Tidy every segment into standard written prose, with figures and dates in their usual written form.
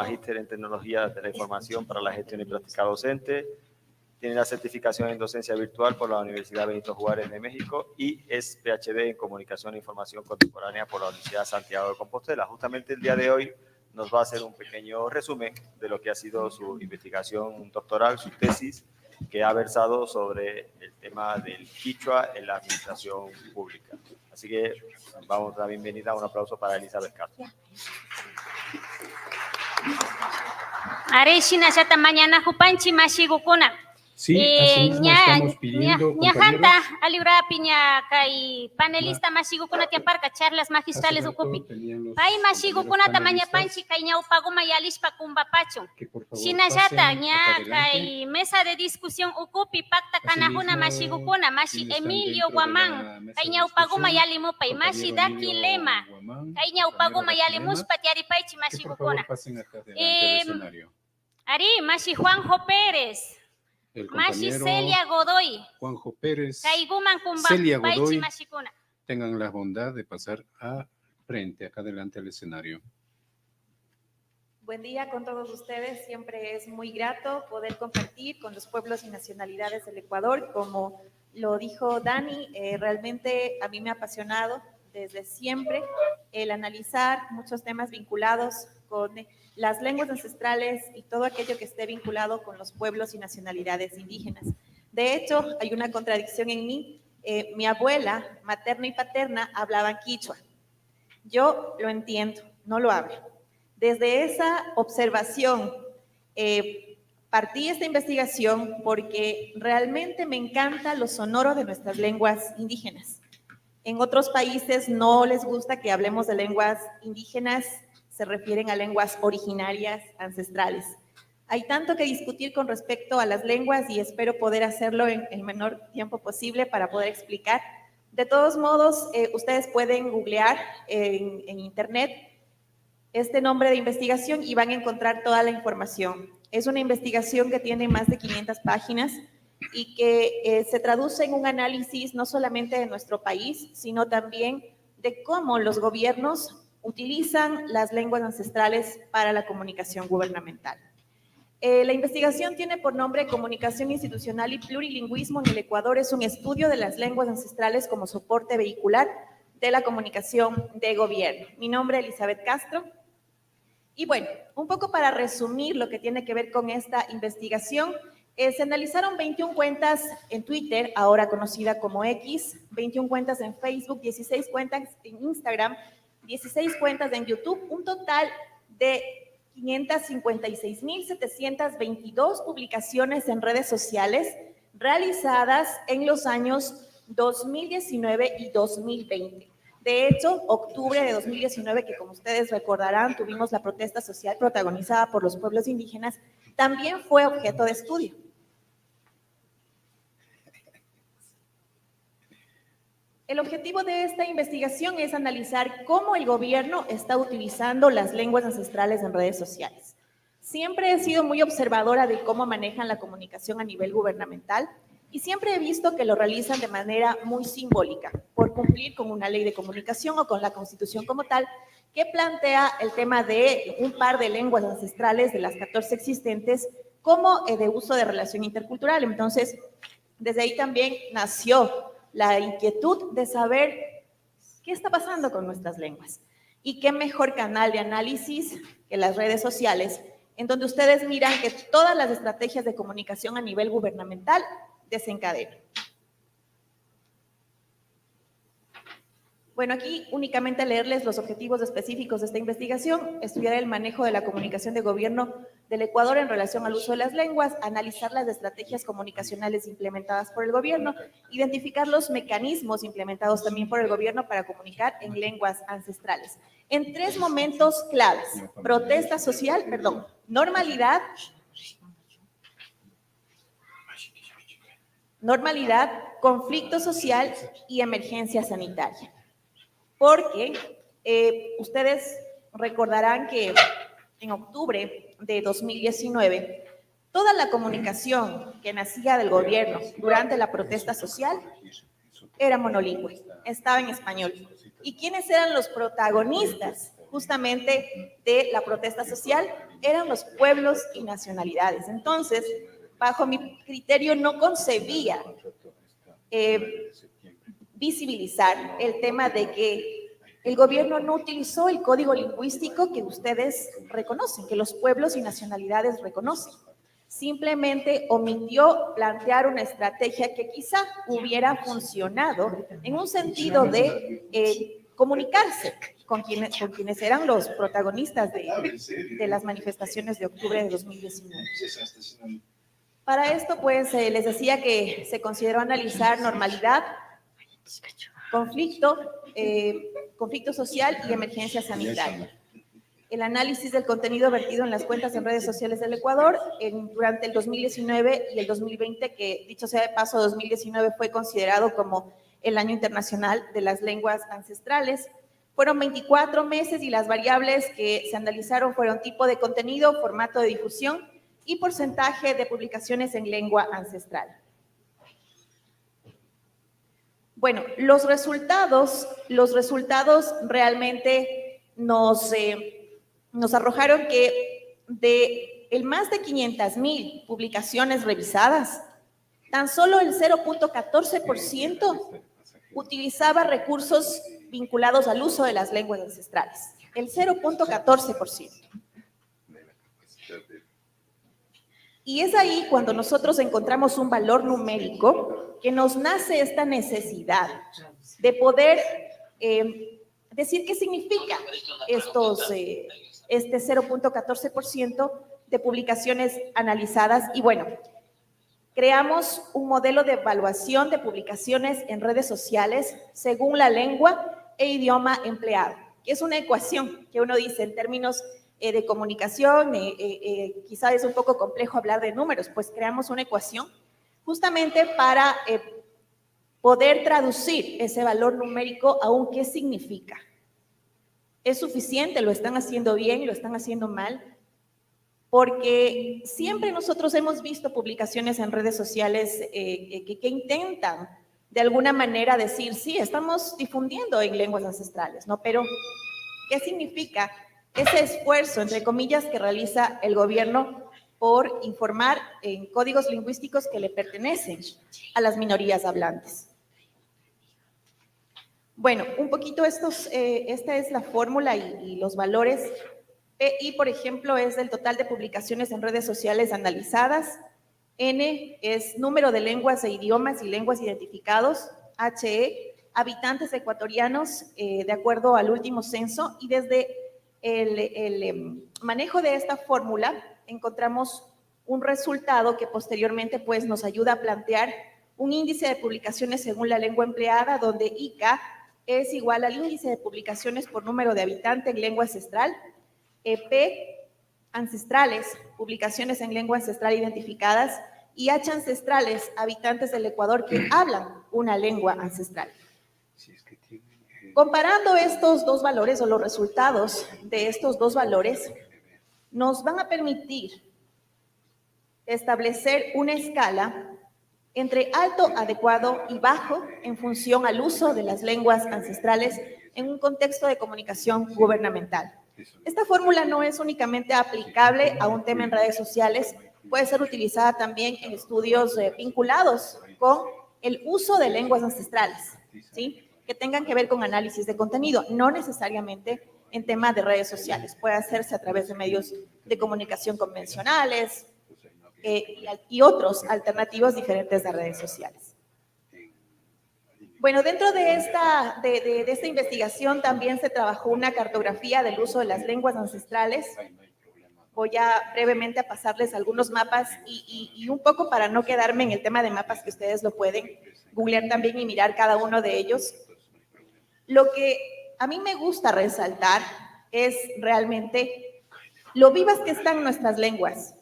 magíster en tecnología de la información para la gestión y práctica docente. Tiene la certificación en docencia virtual por la Universidad Benito Juárez de México y es PhD en comunicación e información contemporánea por la Universidad Santiago de Compostela. Justamente el día de hoy nos va a hacer un pequeño resumen de lo que ha sido su investigación doctoral, su tesis, que ha versado sobre el tema del quichua en la administración pública. Así que vamos a dar bienvenida, un aplauso para Elizabeth Castro. Areshina yata mañana jupanchi mashigukuna. Sí, así mismo estamos pidiendo, compañeros. Alibra piña kai panelista mashigukuna tiaparca charlas magistrales ocupi. Pai mashigukuna tamaña panchi kai ña upaguma yalishpa kumbapacho. Shinayata ña kai mesa de discusión ocupi pacta kanajuna mashigukuna mashi Emilio Guamán kai ña upaguma yalimupay mashi Daki Lema kai ña upaguma yalimuspa tiaripaichi mashigukuna. Ari mashi Juanjo Pérez. Mashi Celia Godoy. Juanjo Pérez, Celia Godoy, tengan la bondad de pasar frente, acá adelante al escenario. Buen día con todos ustedes. Siempre es muy grato poder compartir con los pueblos y nacionalidades del Ecuador. Como lo dijo Dani, realmente a mí me ha apasionado desde siempre el analizar muchos temas vinculados con las lenguas ancestrales y todo aquello que esté vinculado con los pueblos y nacionalidades indígenas. De hecho, hay una contradicción en mí. Mi abuela, materna y paterna, hablaban quichua. Yo lo entiendo, no lo hablo. Desde esa observación, partí esta investigación porque realmente me encanta lo sonoro de nuestras lenguas indígenas. En otros países no les gusta que hablemos de lenguas indígenas, se refieren a lenguas originarias, ancestrales. Hay tanto que discutir con respecto a las lenguas y espero poder hacerlo en el menor tiempo posible para poder explicar. De todos modos, ustedes pueden googlear en internet este nombre de investigación y van a encontrar toda la información. Es una investigación que tiene más de 500 páginas y que se traduce en un análisis no solamente de nuestro país, sino también de cómo los gobiernos utilizan las lenguas ancestrales para la comunicación gubernamental. La investigación tiene por nombre Comunicación Institucional y Plurilingüismo en el Ecuador. Es un estudio de las lenguas ancestrales como soporte vehicular de la comunicación de gobierno. Mi nombre es Elizabeth Castro. Y bueno, un poco para resumir lo que tiene que ver con esta investigación, se analizaron 21 cuentas en Twitter, ahora conocida como X, 21 cuentas en Facebook, 16 cuentas en Instagram, 16 cuentas en YouTube, un total de 556.722 publicaciones en redes sociales realizadas en los años 2019 y 2020. De hecho, octubre de 2019, que como ustedes recordarán, tuvimos la protesta social protagonizada por los pueblos indígenas, también fue objeto de estudio. El objetivo de esta investigación es analizar cómo el gobierno está utilizando las lenguas ancestrales en redes sociales. Siempre he sido muy observadora de cómo manejan la comunicación a nivel gubernamental y siempre he visto que lo realizan de manera muy simbólica, por cumplir con una ley de comunicación o con la Constitución como tal, que plantea el tema de un par de lenguas ancestrales de las 14 existentes como de uso de relación intercultural. Entonces, desde ahí también nació la inquietud de saber qué está pasando con nuestras lenguas. Y qué mejor canal de análisis que las redes sociales, en donde ustedes miran que todas las estrategias de comunicación a nivel gubernamental desencadenan. Bueno, aquí únicamente leerles los objetivos específicos de esta investigación: estudiar el manejo de la comunicación de gobierno del Ecuador en relación al uso de las lenguas, analizar las estrategias comunicacionales implementadas por el gobierno, identificar los mecanismos implementados también por el gobierno para comunicar en lenguas ancestrales. En 3 momentos claves: protesta social, normalidad, conflicto social y emergencia sanitaria. Porque ustedes recordarán que en octubre de 2019, toda la comunicación que nacía del gobierno durante la protesta social era monolingüe, estaba en español. ¿Y quiénes eran los protagonistas justamente de la protesta social eran los pueblos y nacionalidades. Entonces, bajo mi criterio, no concebía visibilizar el tema de que el gobierno no utilizó el código lingüístico que ustedes reconocen, que los pueblos y nacionalidades reconocen. Simplemente omitió plantear una estrategia que quizá hubiera funcionado en un sentido de comunicarse con quienes eran los protagonistas de las manifestaciones de octubre de 2019. Para esto, pues, les decía que se consideró analizar normalidad, conflicto social y emergencia sanitaria. El análisis del contenido vertido en las cuentas en redes sociales del Ecuador durante el 2019 y el 2020, que dicho sea de paso, 2019 fue considerado como el Año Internacional de las Lenguas Ancestrales. Fueron 24 meses y las variables que se analizaron fueron tipo de contenido, formato de difusión y porcentaje de publicaciones en lengua ancestral. Bueno, los resultados realmente nos arrojaron que de más de 500,000 publicaciones revisadas, tan solo el 0.14% utilizaba recursos vinculados al uso de las lenguas ancestrales. El 0.14%. Y es ahí cuando nosotros encontramos un valor numérico que nos nace esta necesidad de poder decir qué significa este 0.14% de publicaciones analizadas. Y bueno, creamos un modelo de evaluación de publicaciones en redes sociales según la lengua e idioma empleado, que es una ecuación que uno dice en términos de comunicación, quizá es un poco complejo hablar de números, pues creamos una ecuación justamente para poder traducir ese valor numérico a un qué significa. ¿Es suficiente? ¿Lo están haciendo bien? ¿Lo están haciendo mal? Porque siempre nosotros hemos visto publicaciones en redes sociales que intentan de alguna manera decir, sí, estamos difundiendo en lenguas ancestrales, ¿no? Pero, ¿qué significa ese esfuerzo, entre comillas, que realiza el gobierno por informar en códigos lingüísticos que le pertenecen a las minorías hablantes? Bueno, un poquito esta es la fórmula y los valores. PI, por ejemplo, es el total de publicaciones en redes sociales analizadas. N es número de lenguas e idiomas y lenguas identificados. HE, habitantes ecuatorianos de acuerdo al último censo. Y desde el manejo de esta fórmula encontramos un resultado que posteriormente pues, nos ayuda a plantear un índice de publicaciones según la lengua empleada, donde ICA es igual al índice de publicaciones por número de habitante en lengua ancestral. P, ancestrales, publicaciones en lengua ancestral identificadas, y H, ancestrales, habitantes del Ecuador que hablan una lengua ancestral. Comparando estos dos valores o los resultados de estos dos valores, nos van a permitir establecer una escala entre alto, adecuado y bajo en función al uso de las lenguas ancestrales en un contexto de comunicación gubernamental. Esta fórmula no es únicamente aplicable a un tema en redes sociales, puede ser utilizada también en estudios vinculados con el uso de lenguas ancestrales, ¿sí? Que tengan que ver con análisis de contenido, no necesariamente en temas de redes sociales, puede hacerse a través de medios de comunicación convencionales y otros alternativos diferentes de redes sociales. Bueno, dentro de esta investigación también se trabajó una cartografía del uso de las lenguas ancestrales. Voy a brevemente a pasarles algunos mapas y un poco para no quedarme en el tema de mapas, que ustedes lo pueden googlear también y mirar cada uno de ellos. Lo que a mí me gusta resaltar es realmente lo vivas que están nuestras lenguas.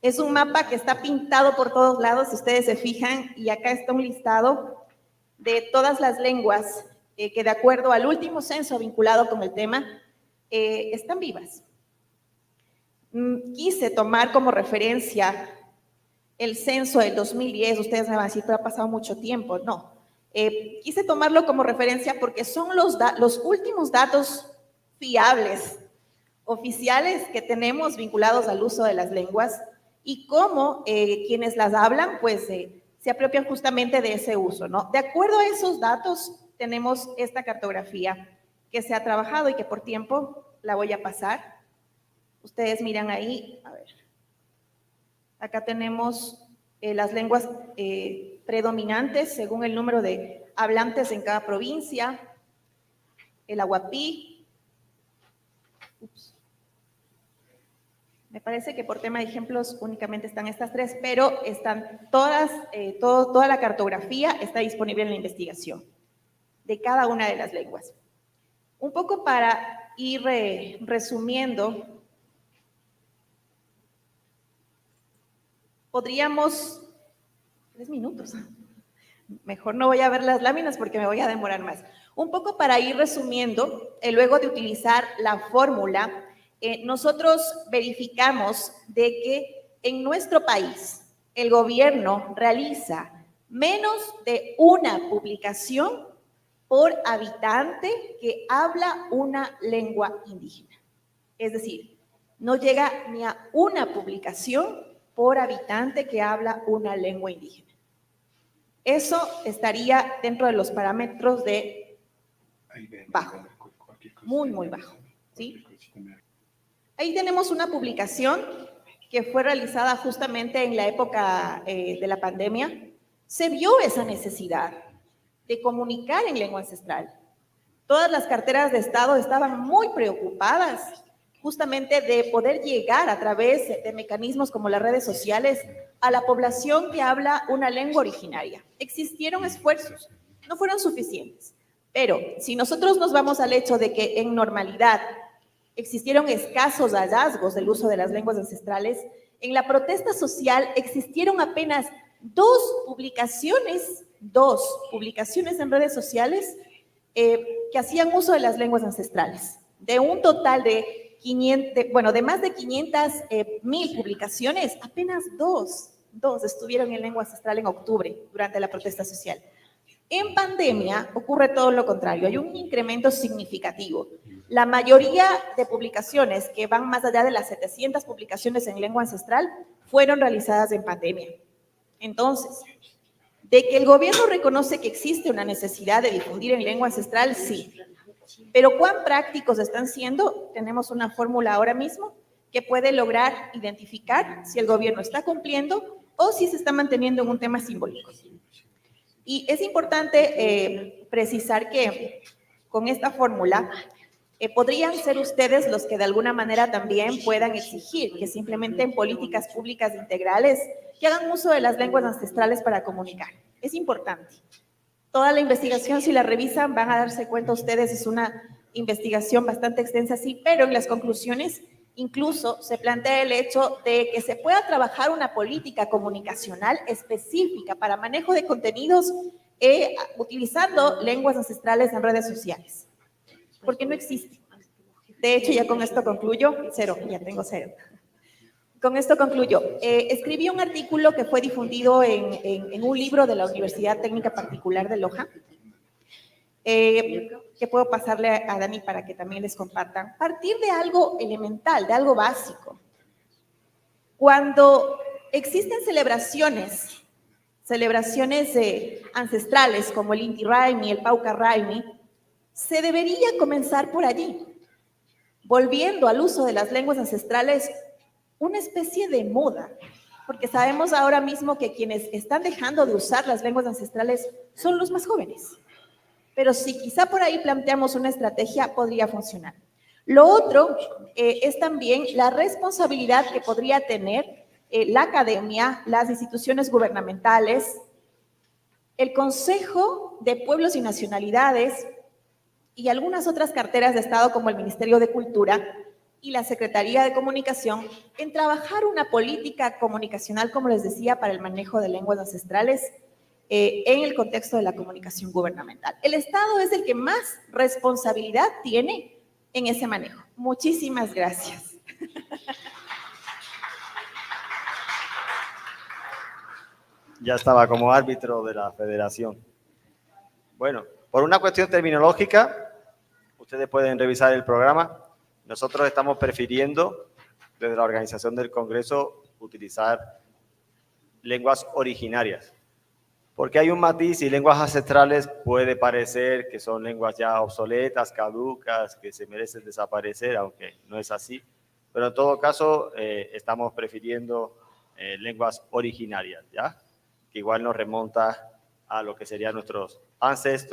Es un mapa que está pintado por todos lados, si ustedes se fijan, y acá está un listado de todas las lenguas que de acuerdo al último censo vinculado con el tema, están vivas. Quise tomar como referencia el censo del 2010, ustedes me van a decir, pero ha pasado mucho tiempo, no. Quise tomarlo como referencia porque son los últimos datos fiables, oficiales que tenemos vinculados al uso de las lenguas y cómo quienes las hablan, pues se apropian justamente de ese uso, ¿no? De acuerdo a esos datos, tenemos esta cartografía que se ha trabajado y que por tiempo la voy a pasar. Ustedes miran ahí, a ver. Acá tenemos las lenguas predominantes según el número de hablantes en cada provincia, el aguapí. Me parece que por tema de ejemplos únicamente están estas tres, pero están toda la cartografía está disponible en la investigación de cada una de las lenguas. Un poco para ir resumiendo, podríamos, 3 minutos, mejor no voy a ver las láminas porque me voy a demorar más. Un poco para ir resumiendo, luego de utilizar la fórmula, nosotros verificamos de que en nuestro país el gobierno realiza menos de una publicación por habitante que habla una lengua indígena. Es decir, no llega ni a una publicación por habitante que habla una lengua indígena. Eso estaría dentro de los parámetros de bajo, muy, muy bajo, ¿sí? Ahí tenemos una publicación que fue realizada justamente en la época de la pandemia. Se vio esa necesidad de comunicar en lengua ancestral. Todas las carteras de Estado estaban muy preocupadas justamente de poder llegar a través de mecanismos como las redes sociales a la población que habla una lengua originaria. Existieron esfuerzos, no fueron suficientes, pero si nosotros nos vamos al hecho de que en normalidad existieron escasos hallazgos del uso de las lenguas ancestrales, en la protesta social existieron apenas dos publicaciones en redes sociales que hacían uso de las lenguas ancestrales. De un total de más de 500,000 publicaciones, apenas dos estuvieron en lengua ancestral en octubre durante la protesta social. En pandemia ocurre todo lo contrario, hay un incremento significativo. La mayoría de publicaciones que van más allá de las 700 publicaciones en lengua ancestral fueron realizadas en pandemia. Entonces, de que el gobierno reconoce que existe una necesidad de difundir en lengua ancestral, sí. Pero ¿cuán prácticos están siendo? Tenemos una fórmula ahora mismo que puede lograr identificar si el gobierno está cumpliendo o si se está manteniendo en un tema simbólico. Y es importante precisar que con esta fórmula podrían ser ustedes los que de alguna manera también puedan exigir que se implementen políticas públicas integrales que hagan uso de las lenguas ancestrales para comunicar. Es importante. Toda la investigación, si la revisan, van a darse cuenta ustedes, es una investigación bastante extensa, sí, pero en las conclusiones incluso se plantea el hecho de que se pueda trabajar una política comunicacional específica para manejo de contenidos utilizando lenguas ancestrales en redes sociales, porque no existe. De hecho, ya con esto concluyo, ya tengo cero. Con esto concluyo. Escribí un artículo que fue difundido en un libro de la Universidad Técnica Particular de Loja, que puedo pasarle a Dani para que también les compartan. Partir de algo elemental, de algo básico. Cuando existen celebraciones ancestrales como el Inti Raymi, el Pauca Raymi, se debería comenzar por allí, volviendo al uso de las lenguas ancestrales una especie de moda, porque sabemos ahora mismo que quienes están dejando de usar las lenguas ancestrales son los más jóvenes. Pero si quizá por ahí planteamos una estrategia, podría funcionar. Lo otro es también la responsabilidad que podría tener la academia, las instituciones gubernamentales, el Consejo de Pueblos y Nacionalidades y algunas otras carteras de Estado como el Ministerio de Cultura y la Secretaría de Comunicación en trabajar una política comunicacional, como les decía, para el manejo de lenguas ancestrales en el contexto de la comunicación gubernamental. El Estado es el que más responsabilidad tiene en ese manejo. Muchísimas gracias. Ya estaba como árbitro de la federación. Bueno, por una cuestión terminológica, ustedes pueden revisar el programa. Nosotros estamos prefiriendo, desde la organización del Congreso, utilizar lenguas originarias. Porque hay un matiz y lenguas ancestrales puede parecer que son lenguas ya obsoletas, caducas, que se merecen desaparecer, aunque no es así. Pero en todo caso, estamos prefiriendo lenguas originarias, ¿ya? Que igual nos remonta a lo que serían nuestros ancestros.